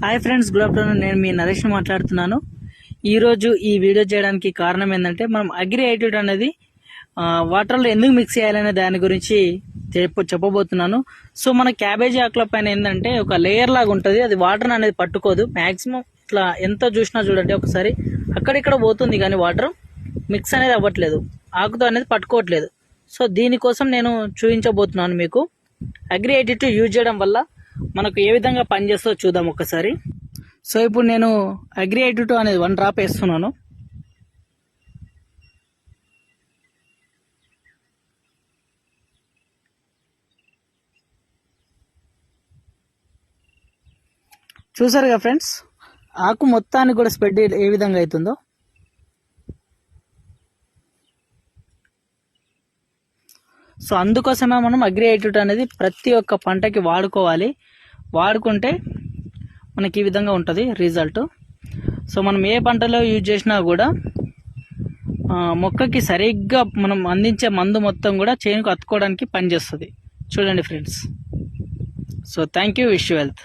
Hi friends, good afternoon. నేను మీ నరేష్ మాట్లాడుతున్నాను. ఈరోజు ఈ వీడియో చేయడానికి కారణం ఏంటంటే, మనం అగ్రి యాటిట్యూడ్ అనేది వాటర్లో ఎందుకు మిక్స్ చేయాలనే దాని గురించి చెప్పబోతున్నాను. సో మన క్యాబేజీ ఆకుల పైన ఏంటంటే ఒక లేయర్ లాగా ఉంటుంది. అది వాటర్ అనేది పట్టుకోదు. మ్యాక్సిమం ఇట్లా ఎంత చూసినా చూడండి, ఒకసారి అక్కడిక్కడ పోతుంది కానీ వాటర్ మిక్స్ అనేది అవ్వట్లేదు, ఆకుతో అనేది పట్టుకోవట్లేదు. సో దీనికోసం నేను చూపించబోతున్నాను మీకు. అగ్రి యాటిట్యూడ్ యూజ్ చేయడం వల్ల మనకు ఏ విధంగా పనిచేస్తుందో చూద్దాం ఒక్కసారి. సో ఇప్పుడు నేను అగ్రి యాటిట్యూడ్ అనేది 1 డ్రాప్ వేస్తున్నాను. చూసారుగా ఫ్రెండ్స్, ఆకు మొత్తానికి కూడా స్ప్రెడ్ ఏ విధంగా అవుతుందో. సో అందుకోసమే మనం అగ్రి యాటిట్యూడ్ అనేది ప్రతి ఒక్క పంటకి వాడుకోవాలి. వాడుకుంటే మనకి ఈ విధంగా ఉంటుంది రిజల్ట్. సో మనం ఏ పంటలో యూజ్ చేసినా కూడా మొక్కకి సరిగ్గా మనం అందించే మందు మొత్తం కూడా చేనుకు అతుక్కోవడానికి పనిచేస్తుంది. చూడండి friends. So thank you. Wish you health.